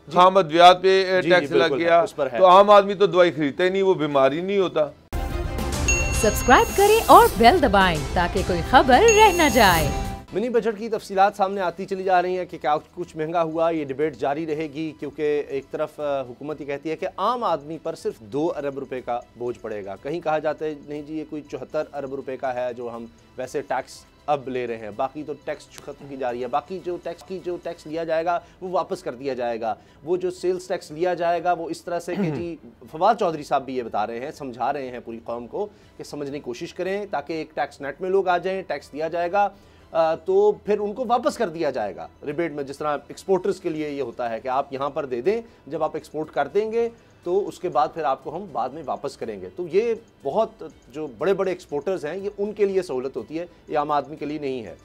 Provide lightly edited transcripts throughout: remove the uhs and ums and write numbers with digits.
खाम अद्वियात पे टैक्स लग गया, तो आम आदमी तो दवाई खरीदता ही नहीं, वो बीमारी नहीं होता। सब्सक्राइब करें और बेल दबाएं ताकि कोई खबर रह न जाए। मिनी बजट की तफसीलात सामने आती चली जा रही हैं कि क्या कुछ महंगा हुआ, ये डिबेट जारी रहेगी, क्योंकि एक तरफ हुकूमत ये कहती है कि आम आदमी पर सिर्फ 2 अरब रुपए का बोझ पड़ेगा, कहीं कहा जाता है नहीं जी ये कोई 74 अरब रुपए का है जो हम वैसे टैक्स अब ले रहे हैं, बाकी तो टैक्स खत्म की जा रही है, बाकी जो टैक्स लिया जाएगा वो वापस कर दिया जाएगा, वो जो सेल्स टैक्स लिया जाएगा वो इस तरह से कि जी फवाद चौधरी साहब भी ये बता रहे हैं, समझा रहे हैं पूरी कौम को कि समझने की कोशिश करें ताकि एक टैक्स नेट में लोग आ जाएं, टैक्स दिया जाएगा तो फिर उनको वापस कर दिया जाएगा रिबेट में। जिस तरह एक्सपोर्टर्स के लिए ये होता है कि आप यहाँ पर दे दें, जब आप एक्सपोर्ट कर देंगे तो उसके बाद फिर आपको हम बाद में वापस करेंगे। तो ये बहुत जो बड़े बड़े एक्सपोर्टर्स हैं ये उनके लिए सहूलत होती है, ये आम आदमी के लिए नहीं है।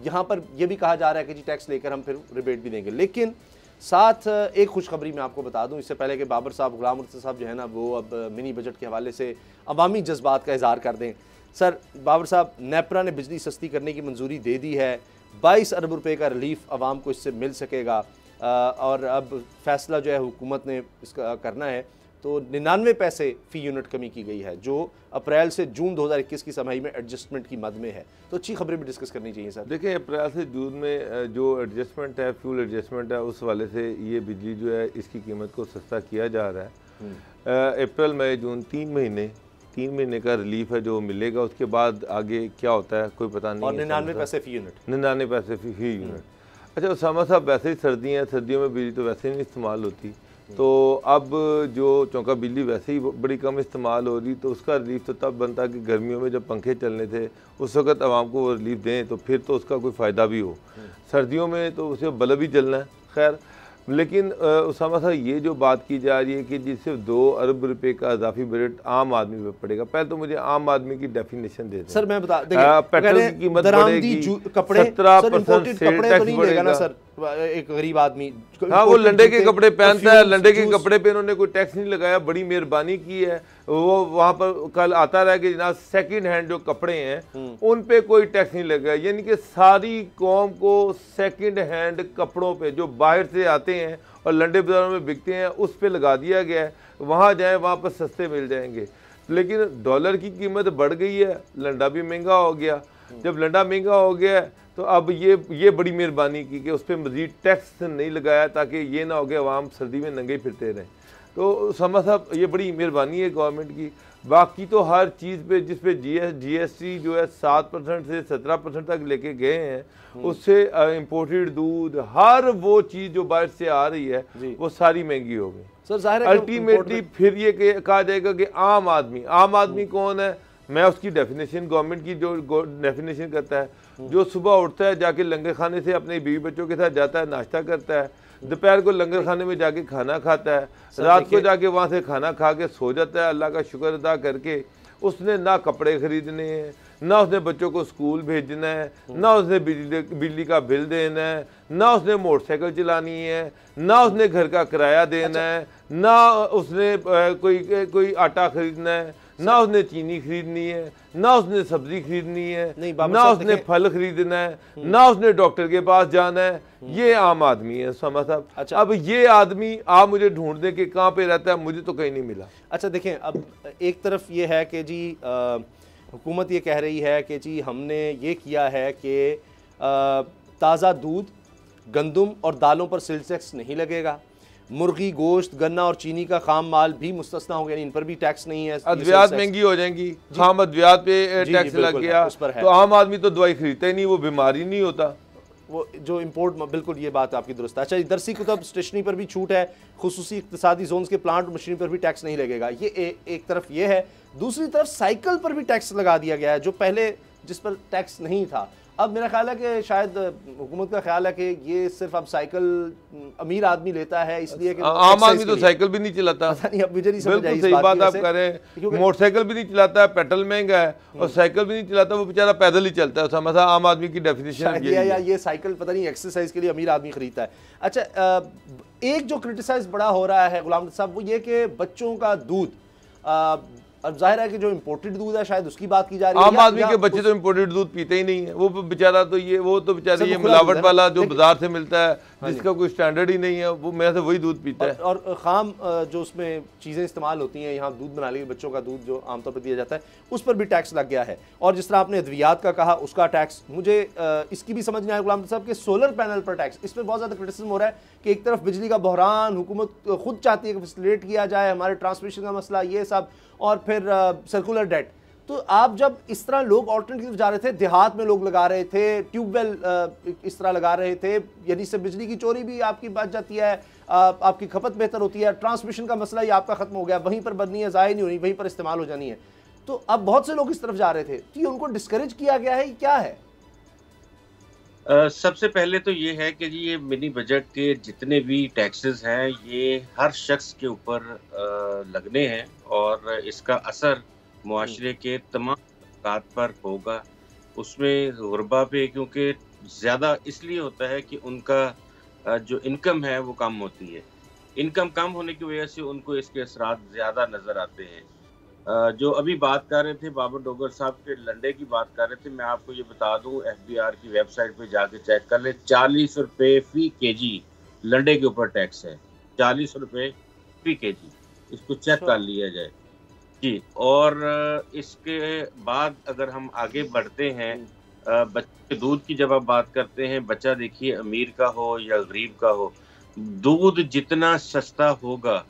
यहाँ पर यह भी कहा जा रहा है कि जी टैक्स लेकर हम फिर रिबेट भी देंगे। लेकिन साथ एक खुशखबरी मैं आपको बता दूं, इससे पहले कि बाबर साहब, गुलाम मुर्तज़ा साहब जो है ना वो अब मिनी बजट के हवाले से अवामी जज्बात का इजहार कर दें। सर बाबर साहब, नेपरा ने बिजली सस्ती करने की मंजूरी दे दी है, 22 अरब रुपए का रिलीफ आवाम को इससे मिल सकेगा, और अब फैसला जो है हुकूमत ने इसका करना है, तो 99 पैसे फ़ी यूनिट कमी की गई है जो अप्रैल से जून 2021 की समाही में एडजस्टमेंट की मद में है। तो अच्छी खबरें भी डिस्कस करनी चाहिए सर। देखिए अप्रैल से जून में जो एडजस्टमेंट है, फ्यूल एडजस्टमेंट है, उस वाले से ये बिजली जो है इसकी कीमत को सस्ता किया जा रहा है। अप्रैल मई जून 3 महीने का रिलीफ है जो मिलेगा, उसके बाद आगे क्या होता है कोई पता नहीं। और 99 पैसे फ़ी यूनिट, 99 पैसे फ़ी यूनिट। अच्छा उसामा साहब, वैसे ही सर्दियाँ, सर्दियों में बिजली तो वैसे ही नहीं इस्तेमाल होती, तो अब जो चौंका बिजली वैसे ही बड़ी कम इस्तेमाल हो रही, तो उसका रिलीफ तो तब बनता कि गर्मियों में जब पंखे चलने थे उस वक्त आवाम को वो रिलीफ दें तो फिर तो उसका कोई फ़ायदा भी हो। सर्दियों में तो उसे बल्ब ही जलना है। खैर, लेकिन उसामा साहब ये जो बात की जा रही है कि जिससे 2 अरब रुपए का इजाफी बजट आम आदमी पे पड़ेगा, पहले तो मुझे आम आदमी की डेफिनेशन दे दें सर। मैं बता पेट्रोल की कीमत बढ़ेगी, कपड़े 17% सेल टैक्स बढ़ेगा ना सर। एक गरीब आदमी, हाँ वो लंडे के कपड़े पहनता है, लंडे के कपड़े पे इन्होंने कोई टैक्स नहीं लगाया, बड़ी मेहरबानी की है। वो वहाँ पर कल आता रहा कि जनाब सेकंड हैंड जो कपड़े हैं उन पे कोई टैक्स नहीं लगा, यानी कि सारी कौम को सेकंड हैंड कपड़ों पे जो बाहर से आते हैं और लंडे बाजारों में बिकते हैं उस पे लगा दिया गया है, वहाँ जाएँ वहाँ पर सस्ते मिल जाएंगे। लेकिन डॉलर की कीमत बढ़ गई है, लंडा भी महंगा हो गया। जब लंडा महंगा हो गया तो अब ये बड़ी मेहरबानी की कि उस पर मज़ीद टैक्स नहीं लगाया ताकि ये ना हो गया आवाम सर्दी में नंगे फिरते रहें। तो समा साहब ये बड़ी मेहरबानी है गवर्नमेंट की। बाकी तो हर चीज़ पे जिस पे GST जो है 7% से 17% तक लेके गए हैं, उससे इम्पोर्टेड दूध, हर वो चीज़ जो बाहर से आ रही है वो सारी महंगी हो गई। सर जाहिर है अल्टीमेटली फिर ये कहा जाएगा कि आम आदमी कौन है। मैं उसकी डेफिनेशन, गवर्नमेंट की जो डेफिनेशन करता है, जो सुबह उठता है जाके लंगर खाने से अपने बीवी बच्चों के साथ जाता है, नाश्ता करता है, दोपहर को लंगर खाने में जाके खाना खाता है, रात को जाके वहाँ से खाना खा के सो जाता है अल्लाह का शुक्र अदा करके। उसने ना कपड़े खरीदने हैं, ना उसने बच्चों को स्कूल भेजना है, ना उसने बिजली का बिल देना है, ना उसने मोटरसाइकिल चलानी है, ना उसने घर का किराया देना है, ना उसने कोई आटा खरीदना है, ना उसने चीनी खरीदनी है, ना उसने सब्जी खरीदनी है, ना उसने फल खरीदना है, ना उसने डॉक्टर के पास जाना है। ये आम आदमी है समा साहब। अच्छा, अब ये आदमी आप मुझे ढूंढ दें कि कहाँ पे रहता है, मुझे तो कहीं नहीं मिला। अच्छा देखें, अब एक तरफ ये है कि जी हुकूमत ये कह रही है कि जी हमने ये किया है कि ताज़ा दूध, गंदम और दालों पर सेल्स टैक्स नहीं लगेगा, मुर्गी, गोश्त, गन्ना और चीनी का खाम माल भी मुस्तस्ना हो गया, इन पर भी टैक्स नहीं है। अद्वियात महंगी हो जाएंगी, खाम अद्वियात पे टैक्स लग गया तो आम आदमी तो दवाई खरीदता ही नहीं, वो बीमारी नहीं होता, वो जो इम्पोर्ट। बिल्कुल ये बात आपकी दुरुस्त है। अच्छा, दरसी कुतब स्टेशनरी पर भी छूट है, खुसूसी इक्तिसादी जोन के प्लांट और मशीनरी पर भी टैक्स नहीं लगेगा। ये एक तरफ ये है। दूसरी तरफ साइकिल पर भी टैक्स लगा दिया गया है जो पहले जिस पर टैक्स नहीं था। अब मेरा ख्याल है कि शायद हुकूमत का ख्याल है कि ये सिर्फ अब साइकिल अमीर आदमी लेता है, इसलिए कि आम आदमी तो साइकिल भी नहीं चलाता। नहीं, अब मुझे नहीं समझ आई। सही बात आप कर रहे हैं, मोटरसाइकिल भी नहीं चलाता है, पेट्रोल महंगा है, और साइकिल भी नहीं चलाता, वो बेचारा पैदल ही चलता है। समझा, आम आदमी की डेफिनेशन ये साइकिल पता नहीं एक्सरसाइज के लिए अमीर आदमी खरीदता है। अच्छा, एक जो क्रिटिसाइज बड़ा हो रहा है गुलाम साहब, वो ये कि बच्चों का दूध, अब जाहिर है कि जो इम्पोर्टेड दूध है शायद उसकी बात की जा रही है। आम आदमी के बच्चे तो इम्पोर्टेड दूध पीते ही नहीं है, वो बेचारा तो ये बेचारा ये मिलावट वाला जो बाजार से मिलता है, जिसका कोई स्टैंडर्ड ही नहीं है, वो मैं से वही दूध पीता है। और खाम जो उसमें चीज़ें इस्तेमाल होती हैं, यहाँ दूध बनाने के बच्चों का दूध जो आमतौर पर दिया जाता है, उस पर भी टैक्स लग गया है। और जिस तरह आपने अद्वियात का कहा, उसका टैक्स, मुझे इसकी भी समझ नहीं आया गुलाम साहब के सोलर पैनल पर टैक्स, इस पर बहुत ज़्यादा क्रिटिसिज्म हो रहा है कि एक तरफ बिजली का बहरान, हुकूमत खुद चाहती है कि फैसिलिटेट किया जाए, हमारे ट्रांसमिशन का मसला, ये सब, और फिर सर्कुलर डेट। तो आप जब इस तरह लोग ऑल्टरनेटिव जा रहे थे, देहात में लोग लगा रहे थे, ट्यूबवेल इस तरह लगा रहे थे, यानी इससे बिजली की चोरी भी आपकी बच जाती है, आपकी खपत बेहतर होती है, ट्रांसमिशन का मसला ही आपका खत्म हो गया, वहीं पर बननी है, ज़ाया नहीं होनी, वहीं पर इस्तेमाल हो जानी है। तो अब बहुत से लोग इस तरफ जा रहे थे, तो ये उनको डिस्करेज किया गया है, क्या है? सबसे पहले तो ये है कि जी ये मिनी बजट के जितने भी टैक्सेस हैं ये हर शख्स के ऊपर लगने हैं और इसका असर मुआशरे के तमाम तबकात पर होगा। उसमें गुरबा पे क्योंकि ज़्यादा इसलिए होता है कि उनका जो इनकम है वो कम होती है। इनकम कम होने की वजह से उनको इसके असरात ज़्यादा नज़र आते हैं। जो अभी बात कर रहे थे बाबर डोगर साहब के लंडे की बात कर रहे थे, मैं आपको ये बता दूं FBR की वेबसाइट पे जाके चेक कर ले, 40 रुपये फी केजी लंडे के ऊपर टैक्स है, 40 रुपये फी केजी, इसको चेक कर लिया जाए जी। और इसके बाद अगर हम आगे बढ़ते हैं, बच्चे के दूध की जब आप बात करते हैं, बच्चा देखिए अमीर का हो या गरीब का हो, दूध जितना सस्ता होगा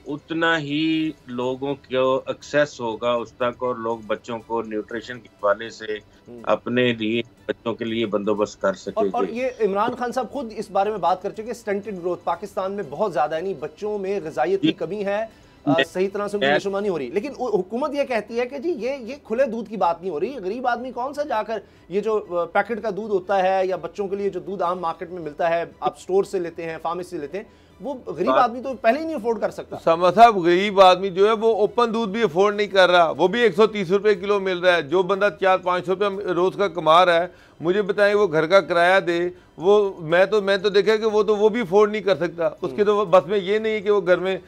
उतना ही लोगों को एक्सेस होगा उस तक, और लोग बच्चों को न्यूट्रिशन के हवाले से अपने लिए बच्चों के लिए बंदोबस्त कर सकेंगे। और ये इमरान खान साहब खुद इस बारे में बात कर चुके, स्टंटेड ग्रोथ पाकिस्तान में बहुत ज्यादा है, नहीं बच्चों में ग़िज़ाइयत की कमी है, सही तरह से उनकी नशोमान नहीं हो रही। लेकिन हुकूमत ये कहती है कि जी ये खुले दूध की बात नहीं हो रही, गरीब आदमी कौन सा जाकर ये जो पैकेट का दूध होता है या बच्चों के लिए जो दूध आम मार्केट में मिलता है, आप स्टोर से लेते हैं, फार्मेसी से लेते हैं, वो गरीब आदमी तो पहले ही नहीं अफोर्ड कर सकता। समझ साहब, गरीब आदमी जो है वो ओपन दूध भी अफोर्ड नहीं कर रहा, वो भी 130 रुपए किलो मिल रहा है। जो बंदा 400-500 रुपये रोज का कमा रहा है, मुझे बताएं वो घर का किराया दे, वो मैं तो देखा कि वो भी अफोर्ड नहीं कर सकता। उसके तो बस में ये नहीं है कि वो घर में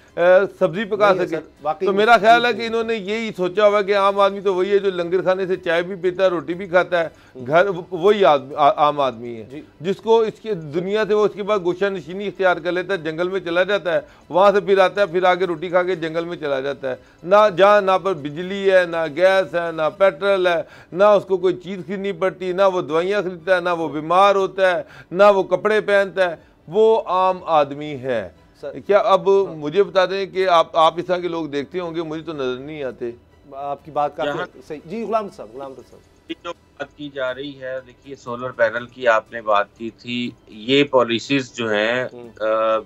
सब्जी पका सके। तो मेरा ख्याल है कि इन्होंने यही सोचा हुआ कि आम आदमी तो वही है जो लंगर खाने से चाय भी पीता है, रोटी भी खाता है, घर वही आम आदमी है जिसको इसकी दुनिया से वो उसके बाद गोशा नशीनी इख्तियार कर लेता है, जंगल में चला जाता है, वहाँ से फिर आता है, फिर आगे रोटी खा के जंगल में चला जाता है। ना जहाँ ना पर बिजली है, ना गैस है, ना पेट्रोल है, ना उसको कोई चीज़ खरीदनी पड़ती, ना वो दवाइयाँ खरीदता है, ना वो बीमार होता है, ना वो कपड़े पहनता है, वो आम आदमी है। क्या अब मुझे बता दें कि आप इस तरह के लोग देखते होंगे, मुझे तो नजर नहीं आते। आपकी बात काफी सही जी। गुलाम साहब जो बात की जा रही है, देखिए सोलर पैनल की आपने बात की थी, ये पॉलिसीज जो हैं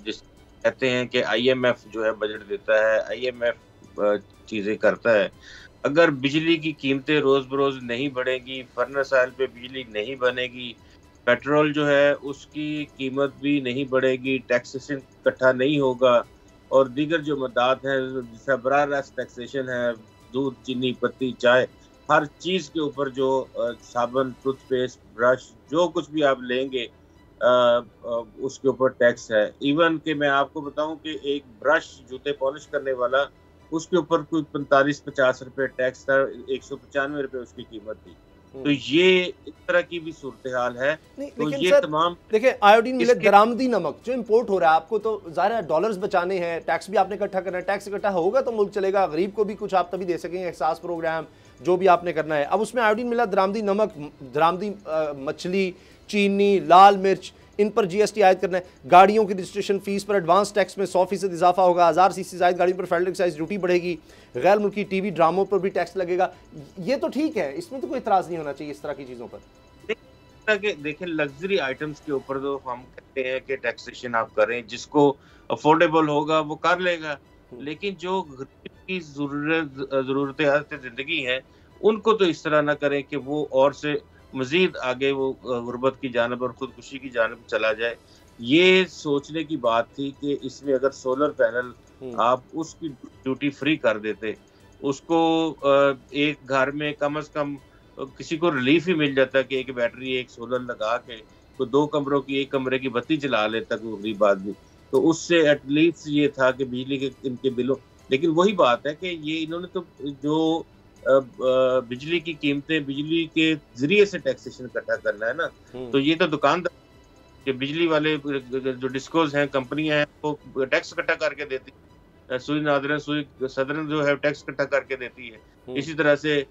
जिस कहते हैं कि IMF जो है बजट देता है, IMF चीजें करता है। अगर बिजली की कीमतें रोज बरोज नहीं बढ़ेगी, फर्नेस ऑयल पे बिजली नहीं बनेगी, पेट्रोल जो है उसकी कीमत भी नहीं बढ़ेगी, टैक्सेशन इकट्ठा नहीं होगा, और दीगर जो मदाद हैं जैसा बराह रास्त टैक्सेशन है, दूध, चीनी, पत्ती, चाय, हर चीज़ के ऊपर जो साबुन, टूथपेस्ट, ब्रश, जो कुछ भी आप लेंगे उसके ऊपर टैक्स है। इवन कि मैं आपको बताऊं कि एक ब्रश जूते पॉलिश करने वाला, उसके ऊपर कोई 45-50 रुपये टैक्स था, 195 रुपये उसकी कीमत थी। तो ये इस तरह की भी सूरत हाल है। तो ये तमाम देखिए, आयोडीन मिले दरामदी नमक जो इंपोर्ट हो रहा है, आपको तो ज़ाहिर है डॉलर्स बचाने हैं, टैक्स भी आपने इकट्ठा करना है, टैक्स इकट्ठा होगा तो मुल्क चलेगा, गरीब को भी कुछ आप तभी दे सकेंगे, एहसास प्रोग्राम जो भी आपने करना है। अब उसमें आयोडीन मिला दरामदी नमक, दरामदी मछली, चीनी, लाल मिर्च, इन पर GST आयद करना है। गाड़ियों की रजिस्ट्रेशन फीस पर एडवांस टैक्स में 100% इजाफा होगा, 1000 CC जायद गाड़ियों पर फेडरल एक्साइज ड्यूटी बढ़ेगी, गैर मुल्की TV ड्रामों पर भी टैक्स लगेगा। ये तो ठीक है, इसमें तो कोई इतराज़ नहीं होना चाहिए इस तरह की चीज़ों पर। देखिए लग्जरी आइटम्स के ऊपर तो हम कहते हैं कि टैक्सेशन आप करें, जिसको अफोर्डेबल होगा वो कर लेगा, लेकिन जो की ज़रूरत ज़िंदगी है उनको तो इस तरह ना करें कि वो और से मजीद आगे वो गुर्बत की जानब और खुदकुशी की जानब चला जाए। ये सोचने की बात थी कि इसमें अगर सोलर पैनल आप उसकी ड्यूटी फ्री कर देते, उसको एक घर में कम से कम किसी को रिलीफ ही मिल जाता कि एक बैटरी एक सोलर लगा के तो 2 कमरों की एक कमरे की बत्ती चला लेता कोई गरीब आदमी, तो उससे एटलीस्ट ये था कि बिजली के इनके बिलों। लेकिन वही बात है कि ये इन्होंने तो जो बिजली की कीमतें बिजली के जरिए से टैक्सेशन इकट्ठा करना है ना, तो ये तो दुकानदार कि बिजली वाले जो डिस्कोज हैं, कंपनियां हैं, वो टैक्स इकट्ठा करके देती है, सुई नादरन सुई सदरन जो है टैक्स इकट्ठा करके देती है। इसी तरह से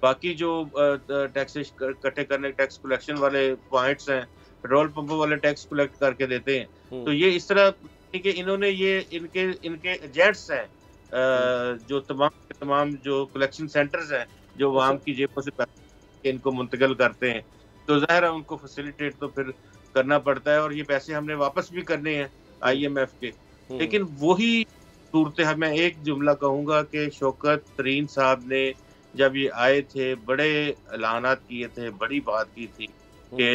बाकी जो टैक्सेस इकट्ठे करने, टैक्स कलेक्शन वाले पॉइंट्स हैं, पेट्रोल पंपों वाले टैक्स कलेक्ट करके देते हैं। तो ये इस तरह कि इन्होंने ये इनके एजेंट्स हैं, जो तमाम जो कलेक्शन सेंटर्स हैं, जो आवाम की जेबों से पैसे इनको मुंतकिल करते हैं, तो ज़ाहिर है उनको फैसिलिटेट तो फिर करना पड़ता है, और ये पैसे हमने वापस भी करने हैं IMF के। लेकिन वही सूरत है, मैं एक जुमला कहूँगा कि शौकत तरीन साहब ने जब ये आए थे, बड़े ऐलानात किए थे, बड़ी बात की थी कि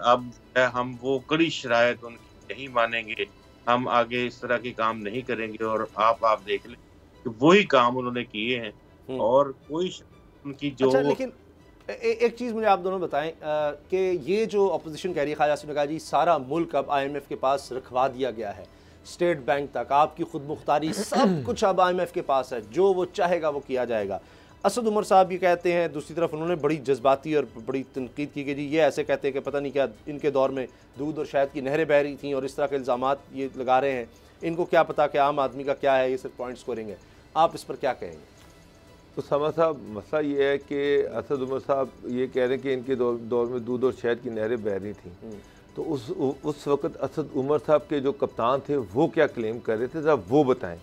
अब हम वो कड़ी शरायत उनकी नहीं मानेंगे, हम आगे इस तरह के काम नहीं करेंगे, और आप देख लें कि वही काम उन्होंने किए हैं, और कोई उनकी जो अच्छा, लेकिन एक चीज़ मुझे आप दोनों बताएं कि ये जो अपोजिशन कह रही है, ख्वाजा आसिफ ने कहा जी सारा मुल्क अब IMF के पास रखवा दिया गया है, स्टेट बैंक तक आपकी खुद मुख्तारी, सब कुछ अब IMF के पास है, जो वो चाहेगा वो किया जाएगा। असद उमर साहब ये कहते हैं, दूसरी तरफ उन्होंने बड़ी जज्बाती और बड़ी तनकीद की कि जी ये ऐसे कहते हैं कि पता नहीं क्या इनके दौर में दूध और शहद की नहरें बह रही थी, और इस तरह के इल्ज़ामात ये लगा रहे हैं, इनको क्या पता कि आम आदमी का क्या है, ये सिर्फ पॉइंट स्कोरिंग है। आप इस पर क्या कहेंगे? तो समा साहब, मसला ये है कि असद उमर साहब ये कह रहे हैं कि इनके दौर में दूध और शहद की नहरें बह रही थी, तो उस वक्त असद उमर साहब के जो कप्तान थे वो क्या क्लेम कर रहे थे, ज़रा वो बताएं।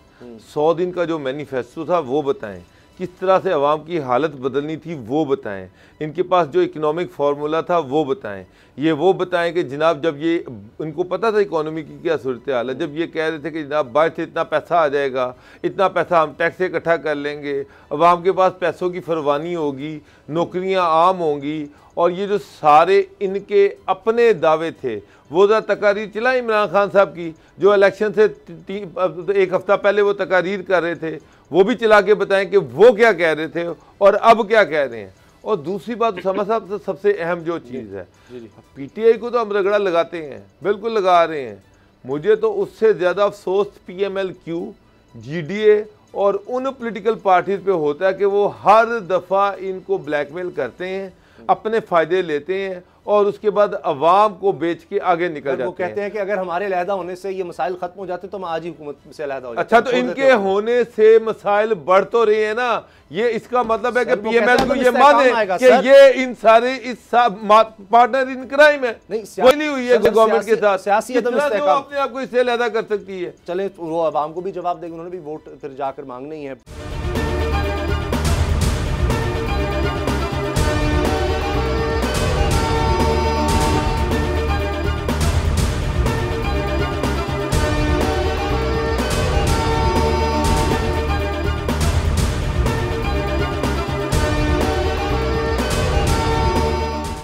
100 दिन का जो मैनिफेस्टो था वो बताएं, किस तरह से अवाम की हालत बदलनी थी वो बताएं, इनके पास जो इकनॉमिक फार्मूला था वो बताएं। ये वो बताएं कि जनाब जब ये इनको पता था इकोनॉमी की क्या सूरत हाल है, जब ये कह रहे थे कि जनाब बाहर से इतना पैसा आ जाएगा, इतना पैसा हम टैक्स से इकट्ठा कर लेंगे, अवाम के पास पैसों की फरवानी होगी, नौकरियां आम होंगी, और ये जो सारे इनके अपने दावे थे वो ज़रा तकारीर चला इमरान खान साहब की, जो इलेक्शन से एक हफ़्ता पहले वो तकारीर कर रहे थे, वो भी चला के बताएं कि वो क्या कह रहे थे और अब क्या कह रहे हैं। और दूसरी बात उसामा साहब तो सबसे अहम जो चीज़ है, PTI को तो हम रगड़ा लगाते हैं, बिल्कुल लगा रहे हैं, मुझे तो उससे ज़्यादा अफसोस PMLQ, GDA और उन पोलिटिकल पार्टीज़ पे होता है कि वो हर दफ़ा इनको ब्लैकमेल करते हैं, अपने फ़ायदे लेते हैं, और उसके बाद अवाम को बेच के आगे निकल जाते हैं। वो कहते हैं कि अगर हमारे अलहदा होने से ये मसाइल खत्म हो जाते तो हम आज ही हुकूमत से अलहदा हो जाते। अच्छा, तो इनके होने से मसाइल बढ़ तो रहे हैं ना, ये इसका मतलब है कि PML को ये माने कि ये इन सारे इस पार्टनर इन क्राइम है, नहीं हुई है गवर्नमेंट के साथ, सियासी अपने आप को इससे अलहदा कर सकती है। चले वो अवाम को भी जवाब देंगे, उन्होंने भी वोट फिर जाकर मांगना ही है।